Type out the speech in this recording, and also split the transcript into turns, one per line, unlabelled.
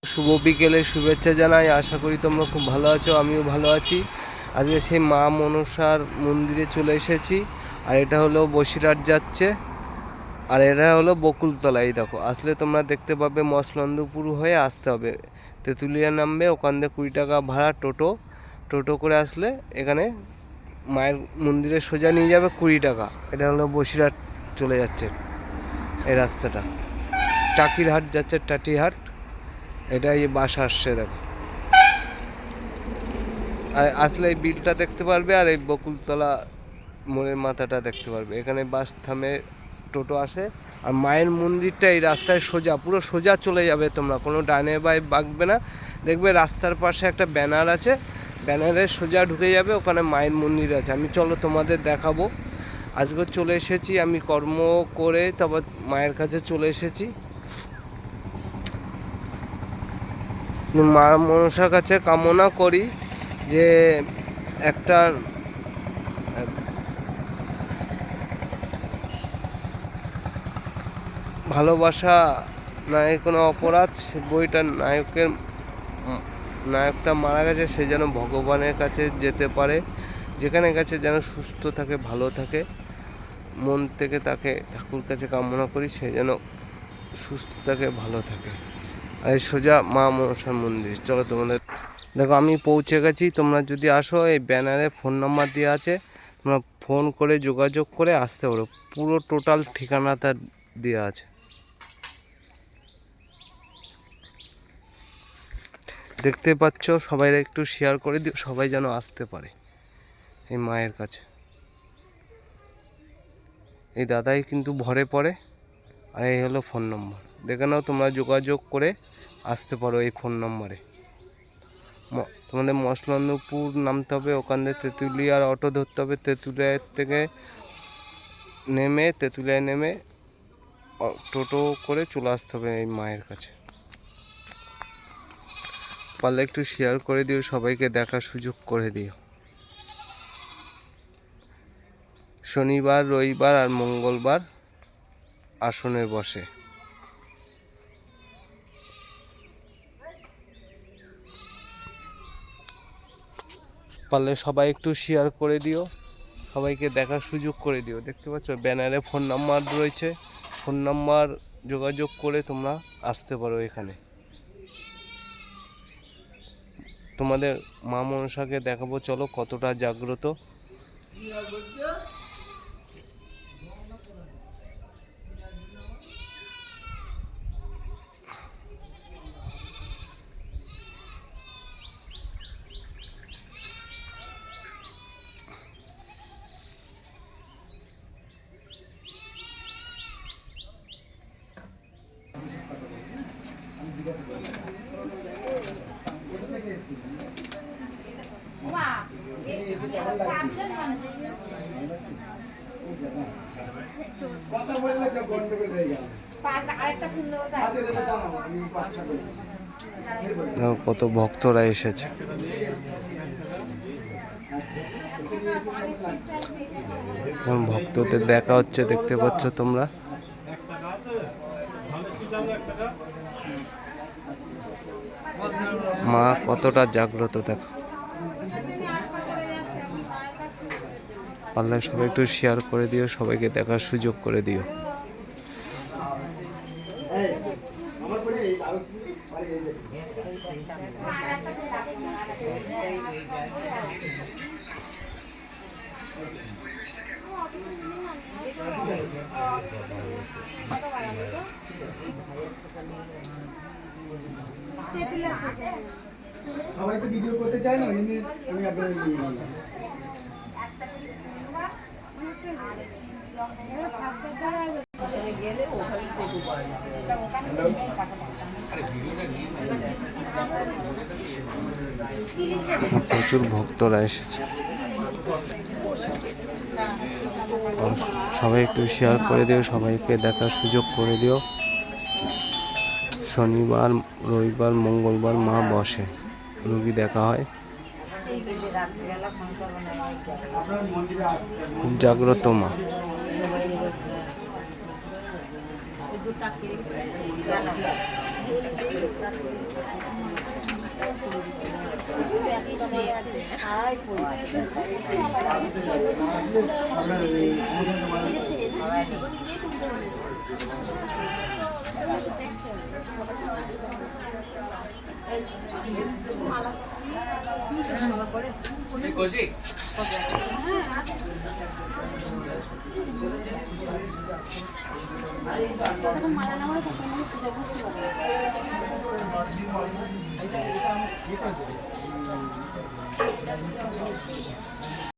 শুভ বিকেলের শুভেচ্ছা জানাই। আশা করি তোমরা খুব ভালো আছো, আমিও ভালো আছি। আজকে সেই মা মনসার মন্দিরে চলে এসেছি। আর এটা হলো বসিরহাট যাচ্ছে, আর এটা হলো বকুলতলা। দেখো, আসলে তোমরা দেখতে পাবে মসলন্দপুর হয়ে আসতে হবে, তেঁতুলিয়া নামবে, ওখান থেকে 20 টাকা ভাড়া টোটো করে আসলে এখানে মায়ের মন্দিরে সোজা নিয়ে যাবে 20 টাকা। এটা হলো বসিরহাট চলে যাচ্ছে এই রাস্তাটা, টাকিরহাট যাচ্ছে, টাটিহাট। এটা এই বাস আসছে, দেখো। আর আসলে এই বিলটা দেখতে পারবে, আর এই বকুলতলা মোড়ের মাথাটা দেখতে পারবে। এখানে বাস থামে, টোটো আসে। আর মায়ের মন্দিরটা এই রাস্তায় সোজা, পুরো সোজা চলে যাবে, তোমরা কোনো ডানে বাই বাঁকবে না। দেখবে রাস্তার পাশে একটা ব্যানার আছে, ব্যানারে সোজা ঢুকে যাবে, ওখানে মায়ের মন্দির আছে। আমি চলো তোমাদের দেখাবো। আজকে চলে এসেছি, আমি কর্ম করে তারপর মায়ের কাছে চলে এসেছি। মা মনসার কাছে কামনা করি যে একটা ভালোবাসা নাই কোনো অপরাধ, সে বইটার নায়কটা মারা গেছে, সে যেন ভগবানের কাছে যেতে পারে, যেখানে গেছে যেন সুস্থ থাকে, ভালো থাকে। মন থেকে তাকে ঠাকুর কাছে কামনা করি, সে যেন সুস্থ থাকে, ভালো থাকে। আর সোজা মা মনসার মন্দির। চলো তোমাদের দেখো, আমি পৌঁছে গেছি। তোমরা যদি আসো, এই ব্যানারে ফোন নাম্বার দেওয়া আছে, তোমরা ফোন করে যোগাযোগ করে আসতে পারো। পুরো টোটাল ঠিকানাটা দেওয়া আছে। দেখতে পাচ্ছ, সবাই একটু শেয়ার করে দিও, সবাই যেন আসতে পারে এই মায়ের কাছে। এই দাদাই কিন্তু ভরে পড়ে। আর এই হলো ফোন নম্বর, দেখে নাও, তোমরা যোগাযোগ করে আসতে পারো এই ফোন নম্বরে। তোমাদের মসলন্দপুর নামতে হবে, ওখান থেকে তেঁতুলিয়ার অটো ধরতে হবে, তেঁতুলিয়ার থেকে তেঁতুলিয়ায় নেমে টোটো করে চলে আসতে হবে এই মায়ের কাছে। পারলে একটু শেয়ার করে দিও, সবাইকে দেখার সুযোগ করে দিও। শনিবার, রবিবার আর মঙ্গলবার আসনে বসে। পারলে সবাই একটু শেয়ার করে দিও, সবাইকে দেখার সুযোগ করে দিও। দেখতে পাচ্ছ ব্যানারে ফোন নাম্বার রয়েছে, ফোন নাম্বার যোগাযোগ করে তোমরা আসতে পারো এখানে। তোমাদের মা মনসাকে দেখাবো, চলো কতটা জাগ্রত। কত ভক্তরা এসেছে। ভক্তদের দেখা হচ্ছে, দেখতে পাচ্ছ তোমরা। মা কতটা জাগ্রত দেখো। পারলে সবাই একটু শেয়ার করে দিও, সবাইকে দেখার সুযোগ করে দিও।
সবাই তো ভিডিও করতে চায় না, আমি আপনার
প্রচুর ভক্তরা এসেছে, সবাই একটু শেয়ার করে দিও, সবাইকে দেখার সুযোগ করে দিও। শনিবার, রবিবার, মঙ্গলবার মা বসে, রোগী দেখা হয়। খুব জাগ্রত মা।
মারা নামার কথা